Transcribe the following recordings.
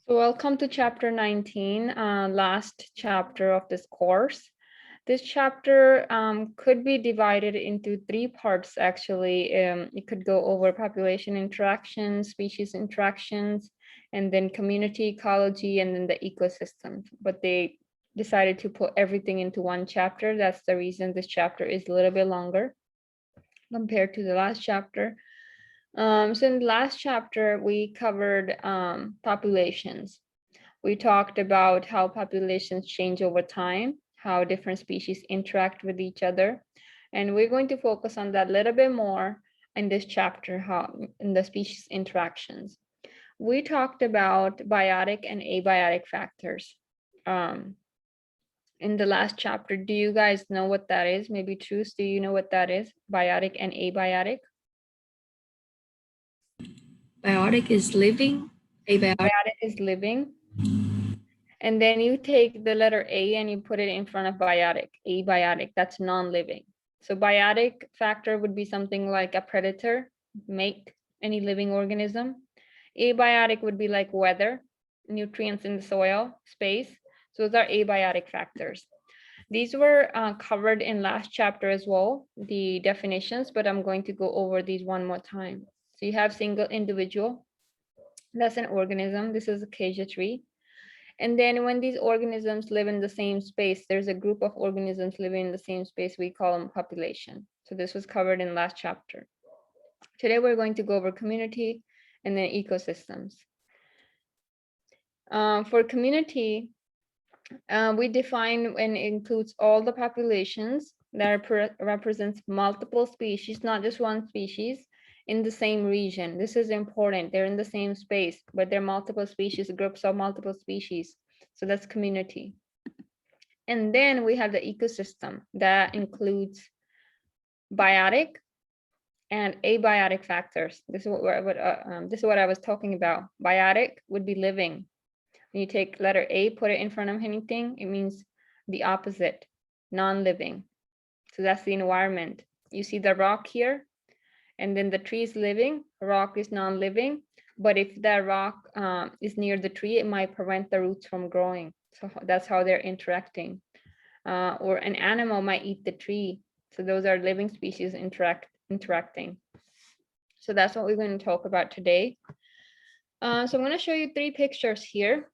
So welcome to chapter 19, last chapter of this course. This chapter could be divided into three parts, actually. It could go over population interactions, species interactions, and then community ecology, and then the ecosystem. But they decided to put everything into one chapter. That's the reason this chapter is a little bit longer compared to the last chapter. So in the last chapter, we covered populations. We talked about how populations change over time, how different species interact with each other. And we're going to focus on that a little bit more in this chapter, how in the species interactions. We talked about biotic and abiotic factors. In the last chapter, do you guys know what that is? Maybe Truce, do you know what that is? Biotic and abiotic? Biotic is living. Biotic is living. And then you take the letter A and you put it in front of biotic, abiotic, that's non-living. So biotic factor would be something like a predator, mate, any living organism. Abiotic would be like weather, nutrients in the soil, space. So those are abiotic factors. These were covered in last chapter as well, the definitions, but I'm going to go over these one more time. So you have single individual, that's an organism. This is acacia tree. And then when these organisms live in the same space, there's a group of organisms living in the same space, we call them population. So this was covered in last chapter. Today we're going to go over community and then ecosystems. For community, we define and includes all the populations that represents multiple species, not just one species, in the same region. This is important. They're in the same space, but they're multiple species, groups of multiple species. So that's community. And then we have the ecosystem that includes biotic and abiotic factors. This is what I was talking about. Biotic would be living. When you take letter A, put it in front of anything, it means the opposite, non-living. So that's the environment. You see the rock here, and then the tree is living, rock is non-living. But if that rock is near the tree, it might prevent the roots from growing. So that's how they're interacting. Or an animal might eat the tree. So those are living species interacting. So that's what we're going to talk about today. So I'm going to show you three pictures here.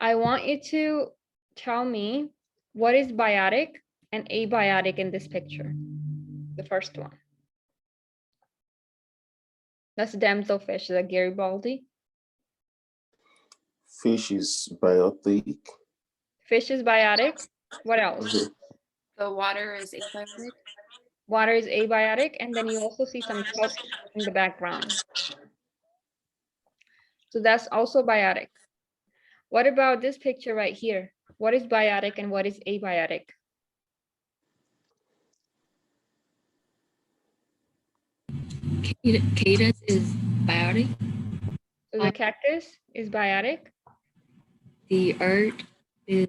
I want you to tell me what is biotic and abiotic in this picture. The first one. That's damselfish, the Garibaldi. Fish is biotic. Fish is biotic. What else? The water is abiotic. Water is abiotic, and then you also see some kelp in the background. So that's also biotic. What about this picture right here? What is biotic and what is abiotic? Cactus is biotic. So the cactus is biotic. The earth is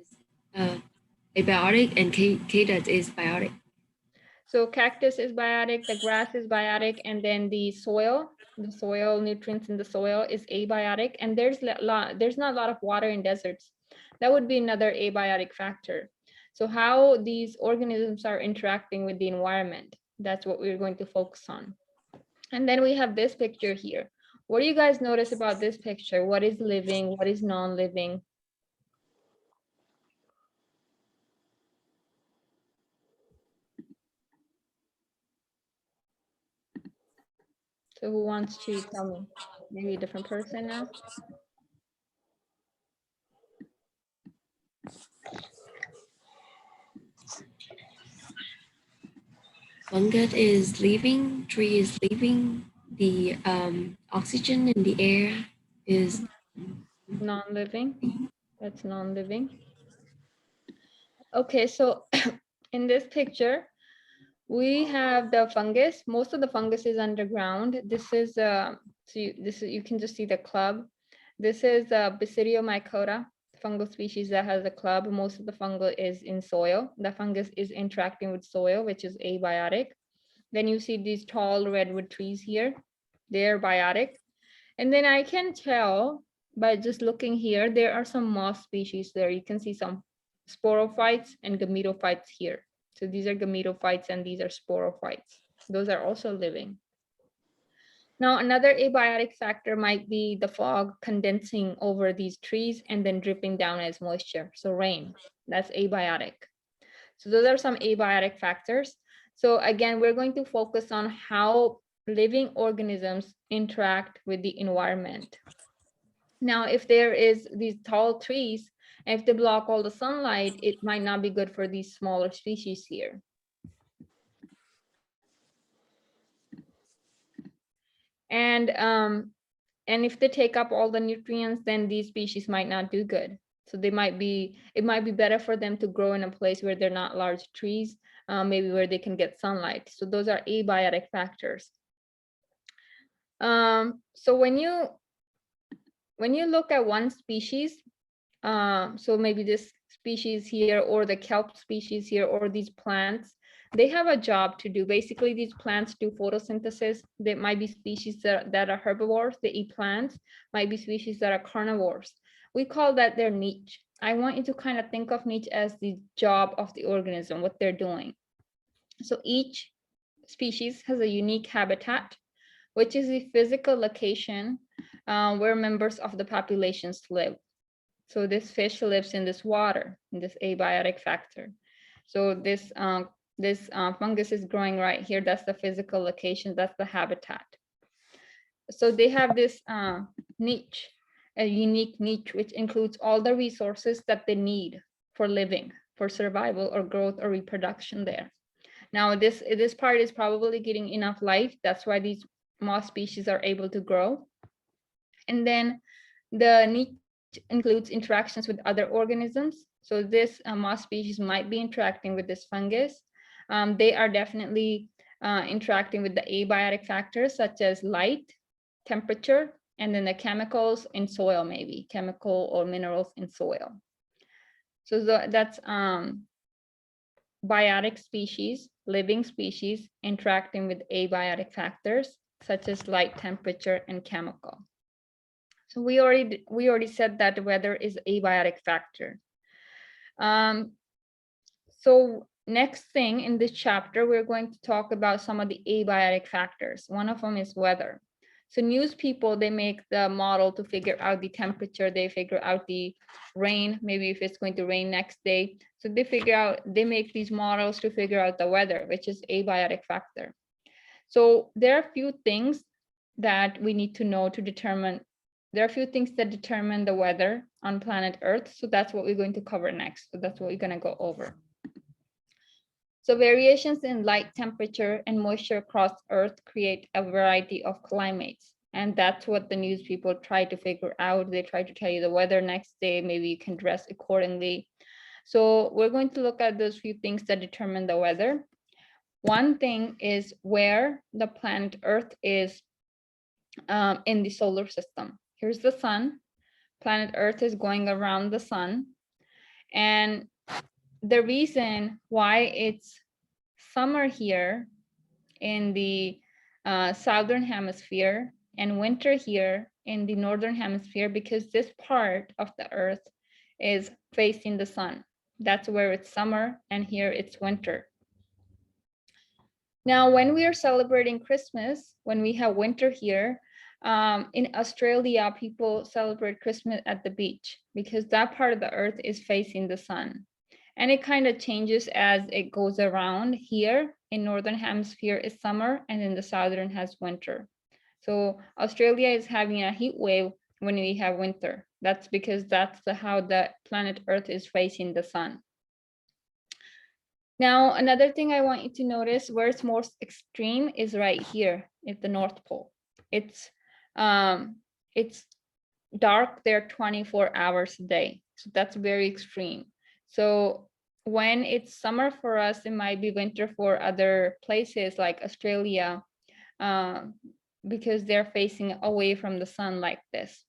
abiotic, and cactus is biotic. So cactus is biotic, the grass is biotic, and then the soil nutrients in the soil is abiotic. And there's not a lot of water in deserts. That would be another abiotic factor. So how these organisms are interacting with the environment, that's what we're going to focus on. And then we have this picture here. What do you guys notice about this picture? What is living? What is non-living? So who wants to tell me? Maybe a different person now? Fungus is living. Tree is living. The oxygen in the air is non-living. That's non-living. Okay, so in this picture, we have the fungus. Most of the fungus is underground. This is you can just see the club. This is Basidiomycota, fungal species that has a club. Most of the fungal is in soil. The fungus is interacting with soil, which is abiotic. Then you see these tall redwood trees here. They're biotic. And then I can tell by just looking here, there are some moss species there. You can see some sporophytes and gametophytes here. So these are gametophytes and these are sporophytes. Those are also living. Now, another abiotic factor might be the fog condensing over these trees and then dripping down as moisture. So rain, that's abiotic. So those are some abiotic factors. So again, we're going to focus on how living organisms interact with the environment. Now, if there is these tall trees, if they block all the sunlight, it might not be good for these smaller species here. And if they take up all the nutrients, then these species might not do good. So it might be better for them to grow in a place where they're not large trees, maybe where they can get sunlight. So those are abiotic factors. So when you look at one species, so maybe this species here or the kelp species here or these plants, they have a job to do. Basically, these plants do photosynthesis. There might be species that are herbivores, they eat plants, might be species that are carnivores. We call that their niche. I want you to kind of think of niche as the job of the organism, what they're doing. So each species has a unique habitat, which is the physical location where members of the populations live. So this fish lives in this water, in this abiotic factor. So this fungus is growing right here. That's the physical location. That's the habitat. So they have this niche, a unique niche, which includes all the resources that they need for living, for survival or growth or reproduction there. Now this part is probably getting enough light. That's why these moss species are able to grow. And then the niche includes interactions with other organisms. So this moss species might be interacting with this fungus. They are definitely interacting with the abiotic factors such as light, temperature, and then the chemicals in soil, maybe chemical or minerals in soil. So that's biotic species, living species interacting with abiotic factors such as light, temperature, and chemical. So we already said that weather is abiotic factor. So next thing in this chapter, we're going to talk about some of the abiotic factors. One of them is weather. So news people, they make the model to figure out the temperature, they figure out the rain, maybe if it's going to rain next day. So they make these models to figure out the weather, which is abiotic factor. So there are a few things that we need to know to determine. There are a few things that determine the weather on planet Earth. So that's what we're going to cover next. So that's what we're going to go over. So variations in light, temperature, and moisture across Earth create a variety of climates. And that's what the news people try to figure out. They try to tell you the weather next day, maybe you can dress accordingly. So we're going to look at those few things that determine the weather. One thing is where the planet Earth is in the solar system. Here's the sun. Planet Earth is going around the sun. And the reason why it's summer here in the southern hemisphere and winter here in the northern hemisphere, because this part of the Earth is facing the sun. That's where it's summer, and here it's winter. Now, when we are celebrating Christmas, when we have winter here, in Australia, people celebrate Christmas at the beach because that part of the Earth is facing the sun. And it kind of changes as it goes around. Here in northern hemisphere is summer, and in the southern has winter. So Australia is having a heat wave when we have winter. That's because that's how the planet Earth is facing the sun. Now, another thing I want you to notice where it's most extreme is right here at the North Pole. It's dark there 24 hours a day. So that's very extreme. So when it's summer for us, it might be winter for other places like Australia, because they're facing away from the sun like this.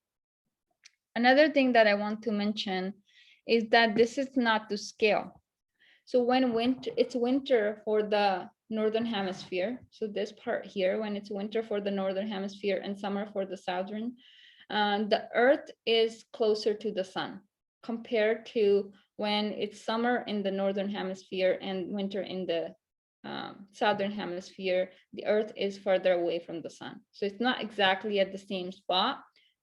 Another thing that I want to mention is that this is not to scale. So when it's winter for the northern hemisphere, so this part here, when it's winter for the northern hemisphere and summer for the southern, the Earth is closer to the sun compared to when it's summer in the northern hemisphere and winter in the southern hemisphere. The Earth is further away from the sun. So it's not exactly at the same spot.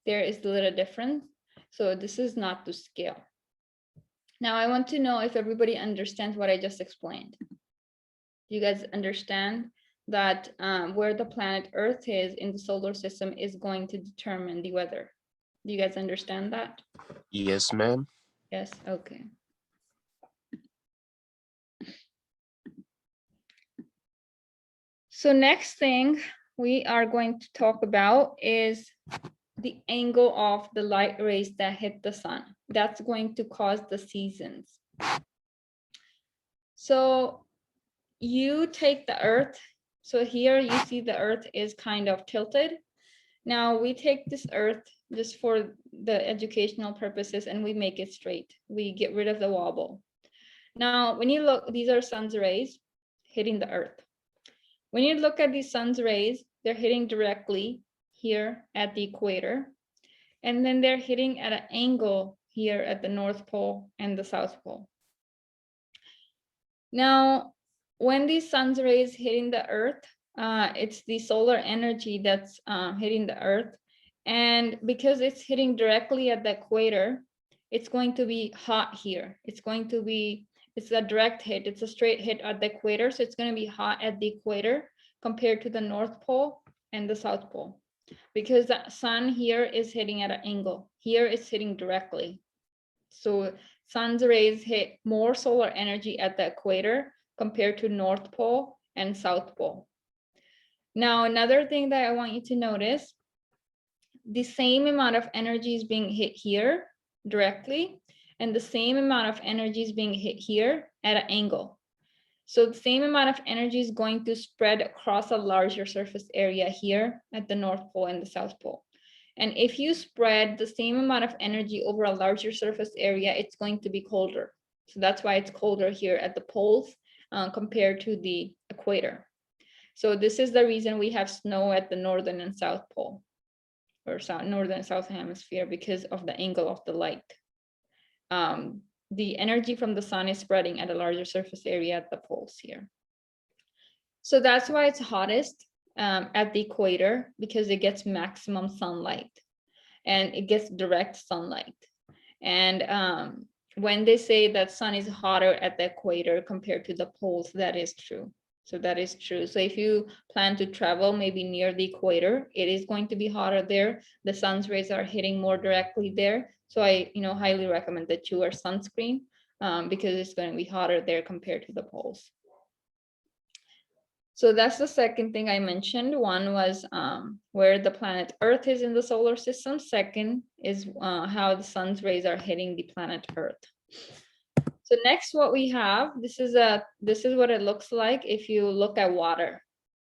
There is a little difference. So this is not to scale. Now I want to know if everybody understands what I just explained. You guys understand that where the planet Earth is in the solar system is going to determine the weather. Do you guys understand that? Yes, ma'am. Yes, okay. So next thing we are going to talk about is the angle of the light rays that hit the sun. That's going to cause the seasons. So you take the Earth. So here you see the Earth is kind of tilted. Now we take this Earth just for the educational purposes and we make it straight. We get rid of the wobble. Now, when you look, these are sun's rays hitting the Earth. When you look at these sun's rays, they're hitting directly here at the equator. And then they're hitting at an angle here at the North Pole and the South Pole. Now, when these sun's rays hitting the Earth, it's the solar energy that's hitting the Earth. And because it's hitting directly at the equator, it's going to be hot here. It's a direct hit. It's a straight hit at the equator. So it's going to be hot at the equator compared to the North Pole and the South Pole. Because the sun here is hitting at an angle. Here it's hitting directly. So sun's rays hit more solar energy at the equator compared to North Pole and South Pole. Now, another thing that I want you to notice, the same amount of energy is being hit here directly, and the same amount of energy is being hit here at an angle. So the same amount of energy is going to spread across a larger surface area here at the North Pole and the South Pole. And if you spread the same amount of energy over a larger surface area, it's going to be colder. So that's why it's colder here at the poles compared to the equator. So this is the reason we have snow at the northern and south pole, or northern and south hemisphere, because of the angle of the light. The energy from the sun is spreading at a larger surface area at the poles here. So that's why it's hottest at the equator, because it gets maximum sunlight and it gets direct sunlight. And when they say that sun is hotter at the equator compared to the poles, that is true. So that is true. So if you plan to travel maybe near the equator, it is going to be hotter there. The sun's rays are hitting more directly there. So I highly recommend that you wear sunscreen because it's going to be hotter there compared to the poles. So that's the second thing I mentioned. One was where the planet Earth is in the solar system. Second is how the sun's rays are hitting the planet Earth. So next, what we have, this is what it looks like if you look at water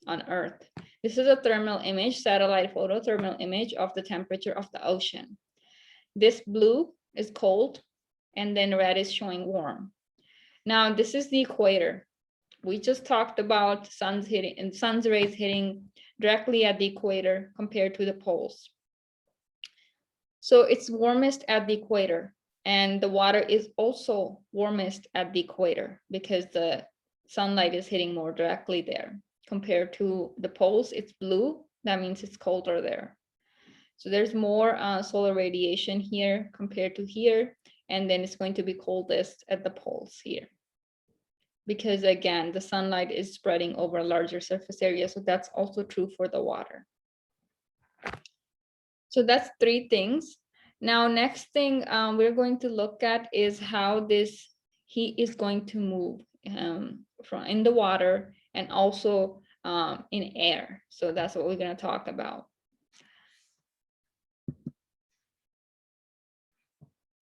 on Earth. This is a thermal image, satellite photo thermal image of the temperature of the ocean. This blue is cold, and then red is showing warm. Now this is the equator. We just talked about sun's rays hitting directly at the equator compared to the poles. So it's warmest at the equator, and the water is also warmest at the equator because the sunlight is hitting more directly there. Compared to the poles, it's blue. That means it's colder there. So there's more solar radiation here compared to here, and then it's going to be coldest at the poles here. Because again, the sunlight is spreading over a larger surface area. So that's also true for the water. So that's three things. Now, next thing we're going to look at is how this heat is going to move from in the water and also in air. So that's what we're going to talk about.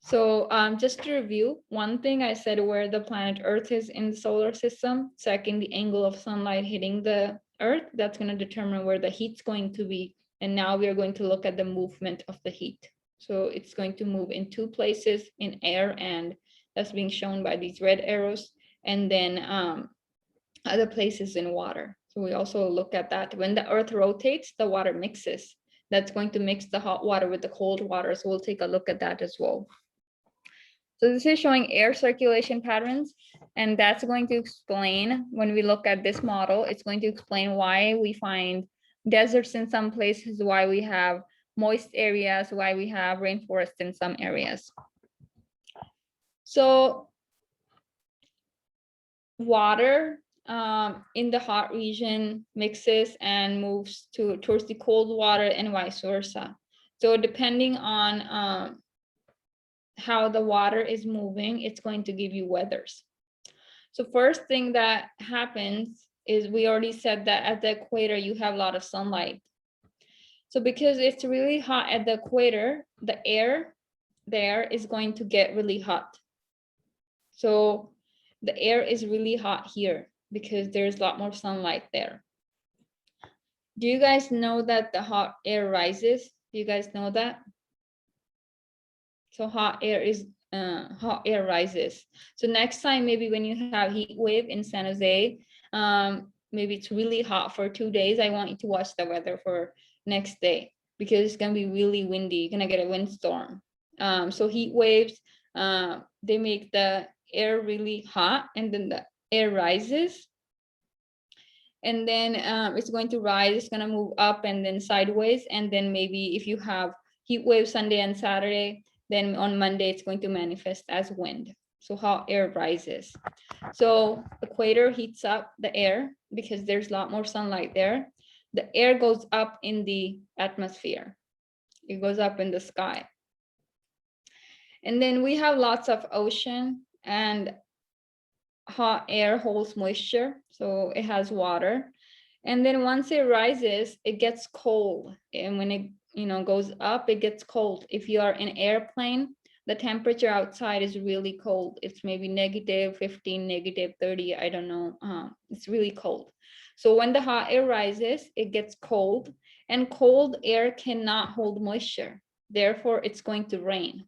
So just to review, one thing I said where the planet Earth is in the solar system. Second, the angle of sunlight hitting the Earth. That's going to determine where the heat's going to be. And now we are going to look at the movement of the heat. So it's going to move in two places, in air, and that's being shown by these red arrows. And then other places in water. So we also look at that. When the Earth rotates, the water mixes. that's going to mix the hot water with the cold water. So we'll take a look at that as well. So this is showing air circulation patterns, and that's going to explain, when we look at this model, it's going to explain why we find deserts in some places, why we have moist areas, why we have rainforest in some areas. So water in the hot region mixes and moves towards the cold water and vice versa. So depending on how the water is moving, it's going to give you weathers. So first thing that happens is, we already said that at the equator, you have a lot of sunlight. So because it's really hot at the equator, the air there is going to get really hot. So the air is really hot here because there's a lot more sunlight there. Do you guys know that the hot air rises? Do you guys know that? So hot air rises. So next time, maybe when you have heat wave in San Jose, maybe it's really hot for 2 days, I want you to watch the weather for next day, because it's gonna be really windy. You're gonna get a windstorm. So heat waves, they make the air really hot, and then the air rises. And then it's going to rise, it's gonna move up and then sideways. And then maybe if you have heat wave Sunday and Saturday, then on Monday, it's going to manifest as wind. So hot air rises. So equator heats up the air because there's a lot more sunlight there. The air goes up in the atmosphere. It goes up in the sky. And then we have lots of ocean, and hot air holds moisture, so it has water. And then once it rises, it gets cold. And when it goes up, it gets cold. If you are in an airplane, the temperature outside is really cold. It's maybe -15, -30, I don't know. It's really cold. So when the hot air rises, it gets cold, and cold air cannot hold moisture. Therefore, it's going to rain.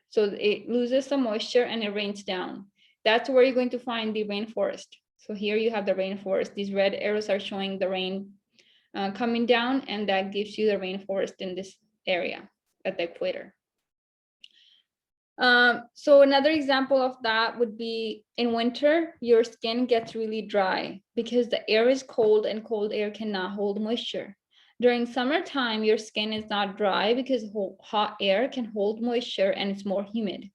So it loses the moisture and it rains down. That's where you're going to find the rainforest. So here you have the rainforest. These red arrows are showing the rain coming down, and that gives you the rainforest in this area at the equator. So another example of that would be in winter, your skin gets really dry because the air is cold, and cold air cannot hold moisture. During summertime, your skin is not dry because hot air can hold moisture and it's more humid.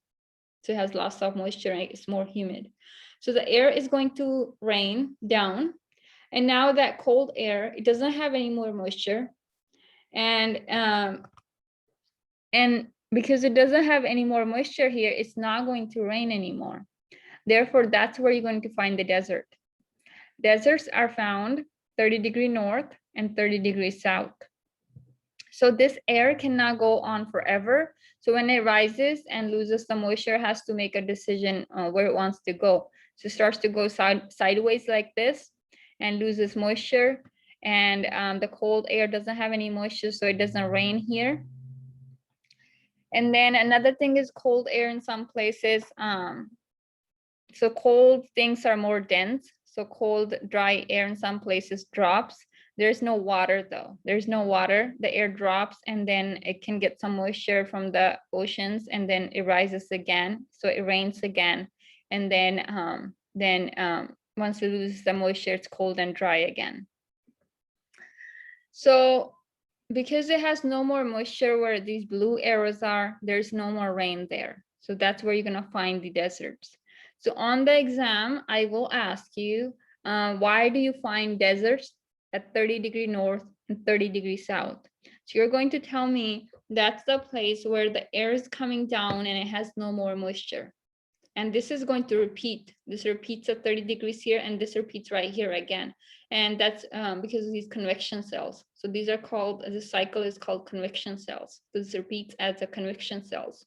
So it has lots of moisture and it's more humid. So the air is going to rain down. And now that cold air, it doesn't have any more moisture. And because it doesn't have any more moisture here, it's not going to rain anymore. Therefore, that's where you're going to find the desert. Deserts are found 30 degrees north and 30 degrees south. So this air cannot go on forever. So when it rises and loses the moisture, it has to make a decision where it wants to go. So it starts to go sideways like this and loses moisture. And the cold air doesn't have any moisture, so it doesn't rain here. And then another thing is cold air in some places. So cold things are more dense. So cold, dry air in some places drops. There's no water though. There's no water. The air drops, and then it can get some moisture from the oceans, and then it rises again. So it rains again. And then once it loses the moisture, it's cold and dry again. So because it has no more moisture where these blue arrows are, there's no more rain there. So that's where you're gonna find the deserts. So on the exam, I will ask you, why do you find deserts at 30 degrees north and 30 degrees south? So you're going to tell me that's the place where the air is coming down and it has no more moisture. And this is going to repeat. This repeats at 30 degrees here, and this repeats right here again. And that's because of these convection cells. So these are called, the cycle is called convection cells. This repeats as a convection cells.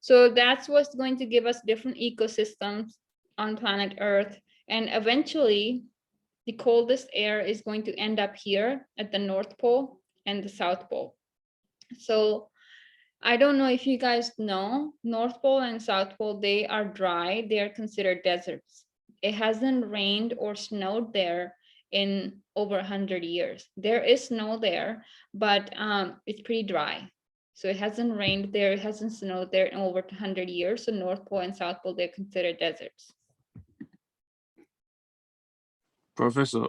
So that's what's going to give us different ecosystems on planet Earth. And eventually, the coldest air is going to end up here at the North Pole and the South Pole. So I don't know if you guys know, North Pole and South Pole, they are dry. They are considered deserts. It hasn't rained or snowed there in over 100 years. There is snow there, but it's pretty dry. So it hasn't rained there, it hasn't snowed there in over 100 years. So North Pole and South Pole, they're considered deserts. Professor,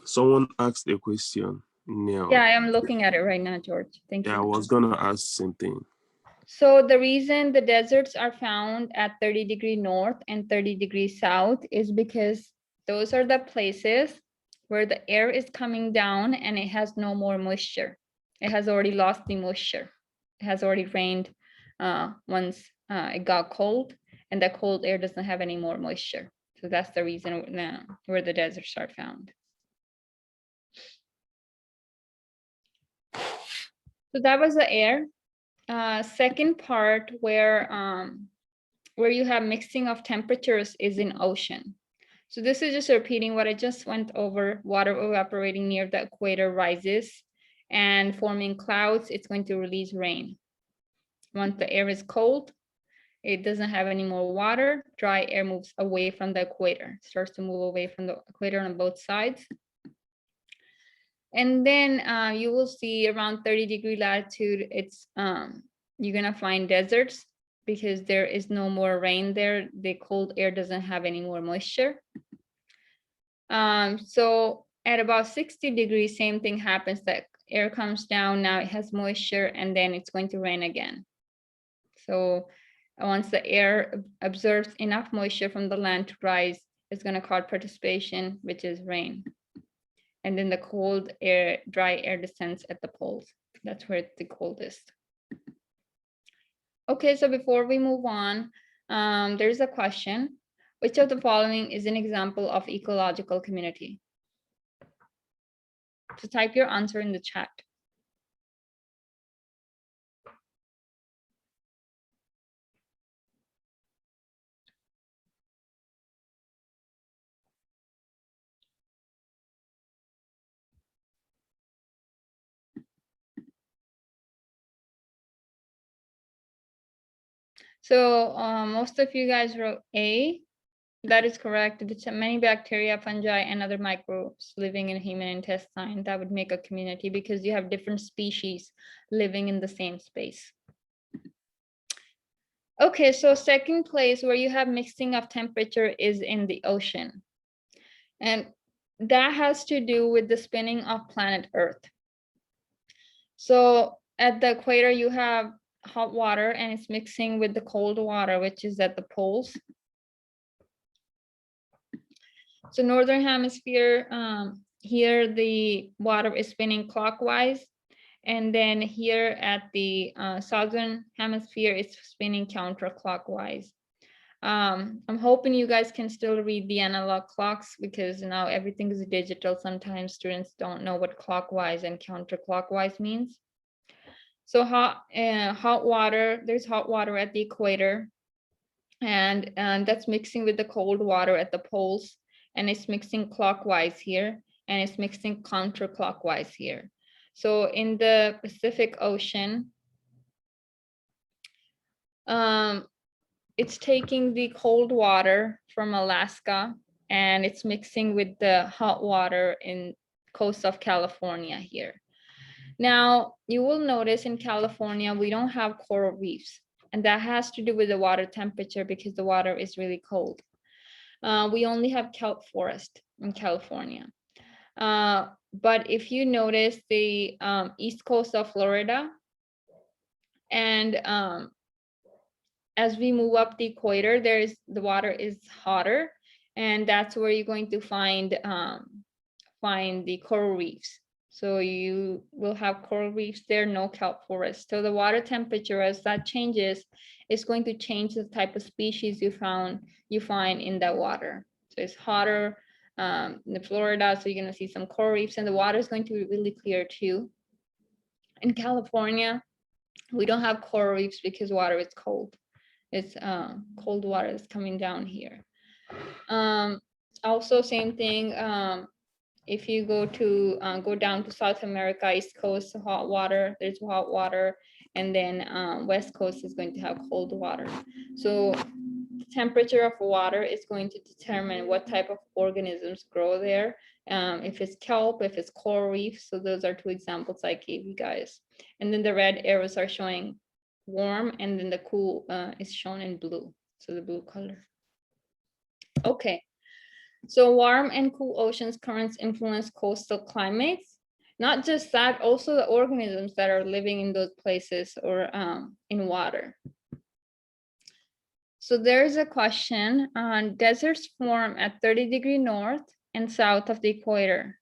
someone asked a question now. Yeah, I am looking at it right now, George. Thank you. Yeah, I was gonna ask same thing. So the reason the deserts are found at 30° north and 30° south is because those are the places where the air is coming down and it has no more moisture. It has already lost the moisture. It has already rained once it got cold, and the cold air doesn't have any more moisture. So that's the reason where the deserts are found. So that was the air. Second part where you have mixing of temperatures is in ocean. So this is just repeating what I just went over. Water evaporating near the equator rises and forming clouds, it's going to release rain. Once the air is cold, it doesn't have any more water, dry air moves away from the equator, starts to move away from the equator on both sides. And then you will see around 30° latitude, it's you're gonna find deserts because there is no more rain there. The cold air doesn't have any more moisture. So at about 60 degrees, same thing happens. That air comes down, now it has moisture, and then it's going to rain again. So once the air absorbs enough moisture from the land to rise, it's gonna cause precipitation, which is rain. And then the cold air, dry air descends at the poles. That's where it's the coldest. Okay, so before we move on, there's a question. Which of the following is an example of ecological community? So type your answer in the chat. So most of you guys wrote A. That is correct. It's many bacteria, fungi, and other microbes living in human intestine. That would make a community because you have different species living in the same space. Okay, so second place where you have mixing of temperature is in the ocean. And that has to do with the spinning of planet Earth. So at the equator, you have hot water and it's mixing with the cold water, which is at the poles. So northern hemisphere, here the water is spinning clockwise. And then here at the southern hemisphere, it's spinning counterclockwise. I'm hoping you guys can still read the analog clocks because now everything is digital. Sometimes students don't know what clockwise and counterclockwise means. So hot water, there's hot water at the equator, and that's mixing with the cold water at the poles, and it's mixing clockwise here, and it's mixing counterclockwise here. So in the Pacific Ocean, it's taking the cold water from Alaska and it's mixing with the hot water in coast of California here. Now, you will notice in California, we don't have coral reefs, and that has to do with the water temperature because the water is really cold. We only have kelp forest in California. But if you notice the east coast of Florida, and as we move up the equator, the water is hotter, and that's where you're going to find the coral reefs. So you will have coral reefs there, no kelp forest. So the water temperature, as that changes, is going to change the type of species you find in that water. So it's hotter in Florida, so you're going to see some coral reefs, and the water is going to be really clear too. In California, we don't have coral reefs because water is cold. It's cold water that's coming down here. Also, same thing. If you go down to South America, East Coast, hot water, there's hot water, and then West Coast is going to have cold water. So temperature of water is going to determine what type of organisms grow there. If it's kelp, if it's coral reef. So those are two examples I gave you guys. And then the red arrows are showing warm, and then the cool is shown in blue. So the blue color. Okay. So warm and cool oceans currents influence coastal climates. Not just that, also the organisms that are living in those places or in water. So there's a question on deserts form at 30 degrees north and south of the equator.